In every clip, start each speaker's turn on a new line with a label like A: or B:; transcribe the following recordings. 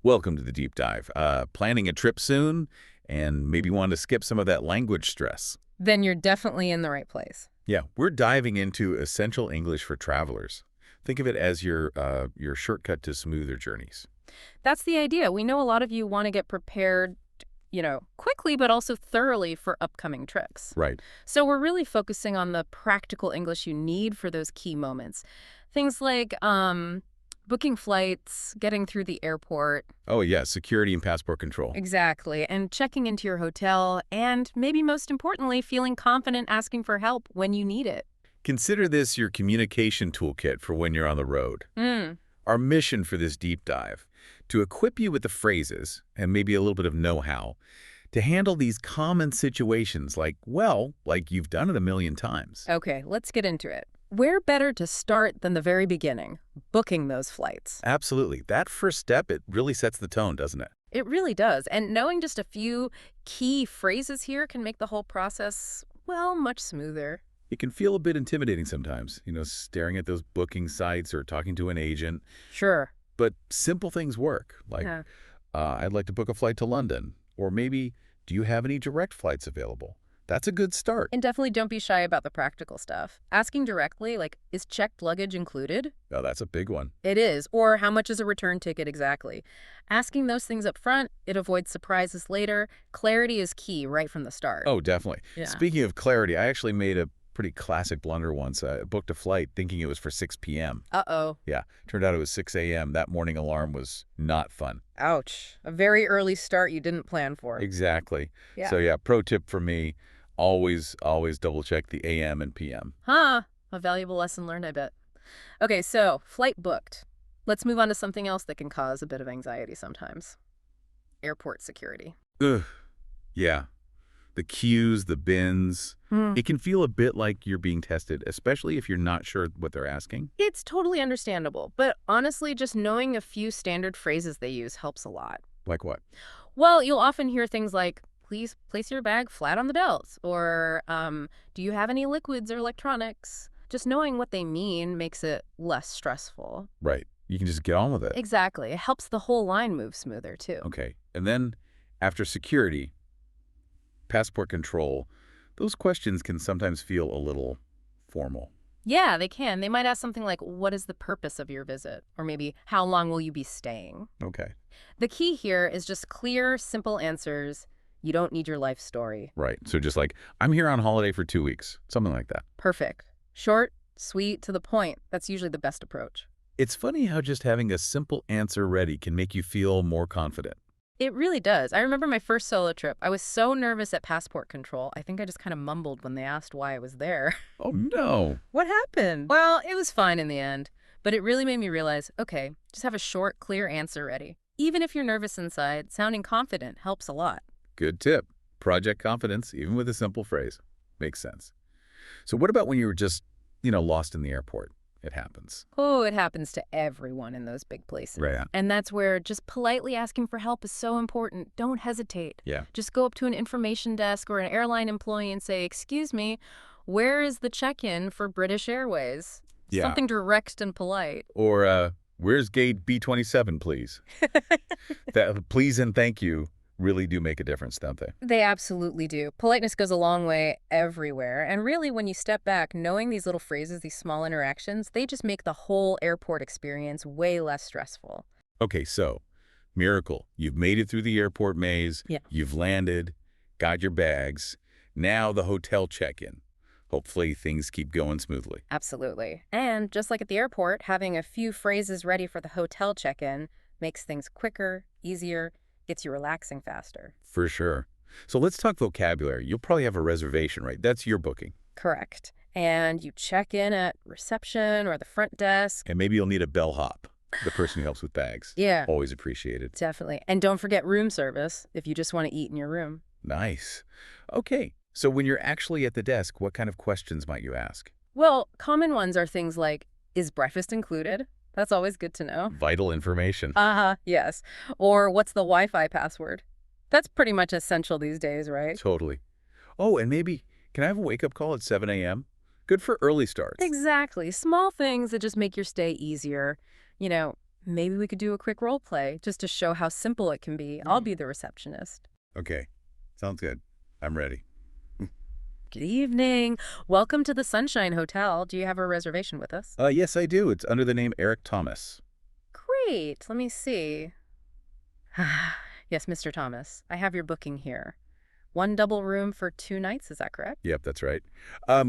A: Welcome to the deep dive. Planning a trip soon and maybe want to skip some of that language stress.
B: Then you're definitely in the right place.
A: Yeah, we're diving into essential English for travelers. Think of it as your shortcut to smoother journeys.
B: That's the idea. We know a lot of you want to get prepared, quickly, but also thoroughly for upcoming trips.
A: Right.
B: So we're really focusing on the practical English you need for those key moments. Things like booking flights, getting through the airport.
A: Oh, yeah, security and passport control.
B: Exactly. And checking into your hotel, and maybe most importantly, feeling confident asking for help when you need it.
A: Consider this your communication toolkit for when you're on the road.
B: Mm.
A: Our mission for this deep dive, to equip you with the phrases and maybe a little bit of know-how to handle these common situations like you've done it a million times.
B: Okay, let's get into it. Where better to start than the very beginning, booking those flights?
A: Absolutely. That first step, it really sets the tone, doesn't it?
B: It really does. And knowing just a few key phrases here can make the whole process, much smoother.
A: It can feel a bit intimidating sometimes, staring at those booking sites or talking to an agent.
B: Sure.
A: But simple things work, like,
B: Yeah.
A: I'd like to book a flight to London. Or maybe, do you have any direct flights available? That's a good start.
B: And definitely don't be shy about the practical stuff. Asking directly, like, is checked luggage included?
A: Oh, that's a big one.
B: It is. Or how much is a return ticket exactly? Asking those things up front, it avoids surprises later. Clarity is key right from the start.
A: Oh, definitely.
B: Yeah.
A: Speaking of clarity, I actually made a pretty classic blunder once. I booked a flight thinking it was for 6 p.m.
B: Uh-oh.
A: Yeah, turned out it was 6 a.m. That morning alarm was not fun.
B: Ouch. A very early start you didn't plan for.
A: Exactly.
B: Yeah.
A: So yeah, pro tip for me, always double check the AM and PM.
B: Huh. A valuable lesson learned, I bet. Okay, so flight booked. Let's move on to something else that can cause a bit of anxiety sometimes. Airport security.
A: Ugh. Yeah. The queues, the bins. It can feel a bit like you're being tested, especially if you're not sure what they're asking.
B: It's totally understandable, but honestly, just knowing a few standard phrases they use helps a lot.
A: Like what?
B: Well, you'll often hear things like, please place your bag flat on the belts, or do you have any liquids or electronics? Just knowing what they mean makes it less stressful.
A: Right. You can just get on with it.
B: Exactly. It helps the whole line move smoother, too.
A: Okay. And then after security, passport control, those questions can sometimes feel a little formal.
B: Yeah, they can. They might ask something like, what is the purpose of your visit? Or maybe, how long will you be staying?
A: Okay.
B: The key here is just clear, simple answers. You don't need your life story.
A: Right. So just like, I'm here on holiday for 2 weeks, something like that.
B: Perfect. Short, sweet, to the point. That's usually the best approach.
A: It's funny how just having a simple answer ready can make you feel more confident.
B: It really does. I remember my first solo trip. I was so nervous at passport control. I think I just kind of mumbled when they asked why I was there.
A: Oh, no.
B: What happened? Well, it was fine in the end. But it really made me realize, okay, just have a short, clear answer ready. Even if you're nervous inside, sounding confident helps a lot.
A: Good tip. Project confidence, even with a simple phrase. Makes sense. So what about when you were just, lost in the airport? It happens.
B: Oh, it happens to everyone in those big places.
A: Right.
B: And that's where just politely asking for help is so important. Don't hesitate.
A: Yeah.
B: Just go up to an information desk or an airline employee and say, excuse me, where is the check-in for British Airways?
A: Yeah.
B: Something direct and polite.
A: Or, where's gate B27, please? That please and thank you really do make a difference, don't they?
B: They absolutely do. Politeness goes a long way everywhere. And really, when you step back, knowing these little phrases, these small interactions, they just make the whole airport experience way less stressful.
A: Okay, so, miracle. You've made it through the airport maze.
B: Yeah.
A: You've landed, got your bags. Now the hotel check-in. Hopefully things keep going smoothly.
B: Absolutely. And just like at the airport, having a few phrases ready for the hotel check-in makes things quicker, easier, gets you relaxing faster.
A: For sure. So let's talk vocabulary. You'll probably have a reservation, right? That's your booking.
B: Correct. And you check in at reception or the front desk.
A: And maybe you'll need a bellhop, the person who helps with bags.
B: Yeah.
A: Always appreciated.
B: Definitely. And don't forget room service if you just want to eat in your room.
A: Nice. Okay. So when you're actually at the desk, what kind of questions might you ask?
B: Well, common ones are things like, is breakfast included? That's always good to know.
A: Vital information.
B: Yes. Or what's the Wi-Fi password? That's pretty much essential these days, right?
A: Totally. Oh, and maybe, can I have a wake-up call at 7 a.m.? Good for early starts.
B: Exactly. Small things that just make your stay easier. Maybe we could do a quick role play just to show how simple it can be. I'll be the receptionist.
A: Okay, sounds good. I'm ready.
B: Good evening. Welcome to the Sunshine Hotel. Do you have a reservation with us?
A: Yes, I do. It's under the name Eric Thomas.
B: Great. Let me see. Yes, Mr. Thomas. I have your booking here. One double room for 2 nights, is that correct?
A: Yep, that's right.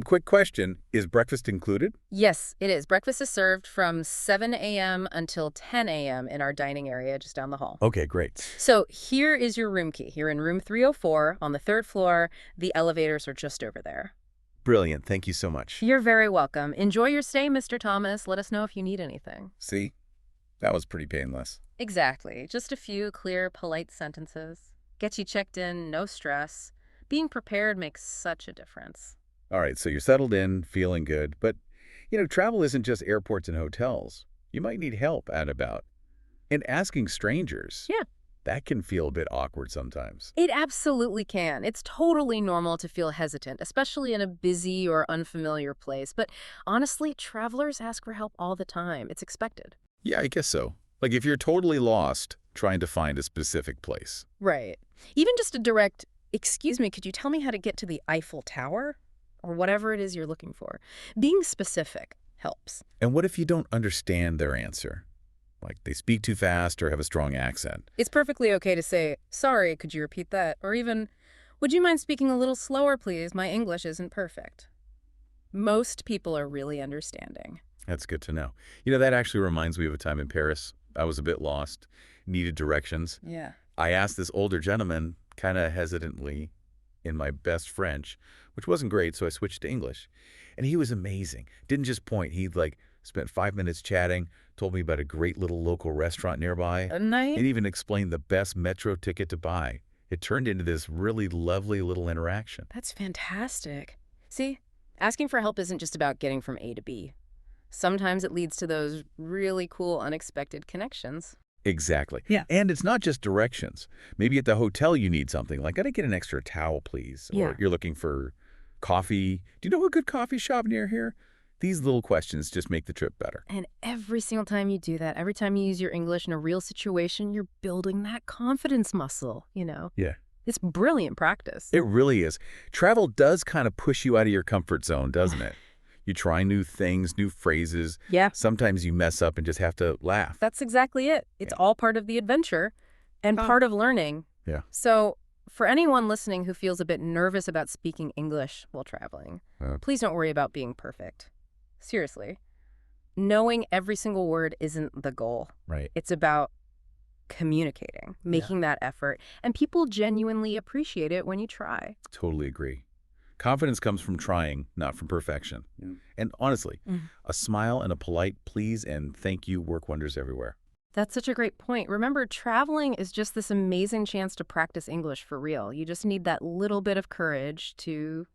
A: Quick question. Is breakfast included?
B: Yes, it is. Breakfast is served from 7 a.m. until 10 a.m. in our dining area just down the hall.
A: Okay, great.
B: So here is your room key. You're in room 304 on the 3rd floor. The elevators are just over there.
A: Brilliant. Thank you so much.
B: You're very welcome. Enjoy your stay, Mr. Thomas. Let us know if you need anything.
A: See? That was pretty painless.
B: Exactly. Just a few clear, polite sentences. Get you checked in, no stress. Being prepared makes such a difference.
A: All right, so you're settled in, feeling good. But, travel isn't just airports and hotels. You might need help out and about. And asking strangers.
B: Yeah.
A: That can feel a bit awkward sometimes.
B: It absolutely can. It's totally normal to feel hesitant, especially in a busy or unfamiliar place. But honestly, travelers ask for help all the time. It's expected.
A: Yeah, I guess so. Like if you're totally lost trying to find a specific place.
B: Right. Even just a direct, "Excuse me, could you tell me how to get to the Eiffel Tower?" Or whatever it is you're looking for. Being specific helps.
A: And what if you don't understand their answer? Like they speak too fast or have a strong accent.
B: It's perfectly okay to say, "Sorry, could you repeat that?" Or even, "Would you mind speaking a little slower, please? My English isn't perfect." Most people are really understanding.
A: That's good to know. That actually reminds me of a time in Paris. I was a bit lost, needed directions.
B: Yeah.
A: I asked this older gentleman, kind of hesitantly, in my best French, which wasn't great, so I switched to English. And he was amazing. Didn't just point. He spent 5 minutes chatting, told me about a great little local restaurant nearby,
B: Night?
A: and even explained the best metro ticket to buy. It turned into this really lovely little interaction.
B: That's fantastic. See, asking for help isn't just about getting from A to B. Sometimes it leads to those really cool, unexpected connections.
A: Exactly.
B: Yeah.
A: And it's not just directions. Maybe at the hotel you need something like, gotta get an extra towel, please. Or
B: Yeah.
A: you're looking for coffee. Do you know a good coffee shop near here? These little questions just make the trip better.
B: And every single time you do that, every time you use your English in a real situation, you're building that confidence muscle,
A: Yeah.
B: It's brilliant practice.
A: It really is. Travel does kind of push you out of your comfort zone, doesn't it? You try new things, new phrases.
B: Yeah.
A: Sometimes you mess up and just have to laugh.
B: That's exactly it. It's all part of the adventure and part of learning.
A: Yeah.
B: So for anyone listening who feels a bit nervous about speaking English while traveling, please don't worry about being perfect. Seriously. Knowing every single word isn't the goal.
A: Right.
B: It's about communicating, making that effort, and people genuinely appreciate it when you try.
A: Totally agree. Confidence comes from trying, not from perfection.
C: Yeah.
A: And honestly, a smile and a polite please and thank you work wonders everywhere.
B: That's such a great point. Remember, traveling is just this amazing chance to practice English for real. You just need that little bit of courage to,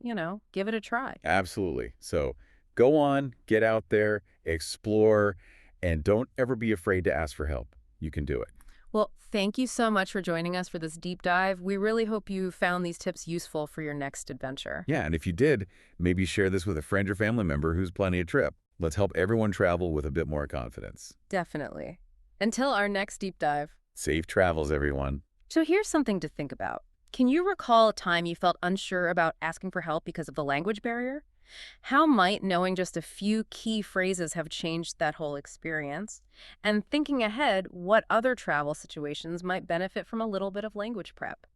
B: give it a try.
A: Absolutely. So go on, get out there, explore, and don't ever be afraid to ask for help. You can do it.
B: Well, thank you so much for joining us for this deep dive. We really hope you found these tips useful for your next adventure.
A: Yeah, and if you did, maybe share this with a friend or family member who's planning a trip. Let's help everyone travel with a bit more confidence.
B: Definitely. Until our next deep dive.
A: Safe travels, everyone.
B: So here's something to think about. Can you recall a time you felt unsure about asking for help because of the language barrier? How might knowing just a few key phrases have changed that whole experience? And thinking ahead, what other travel situations might benefit from a little bit of language prep?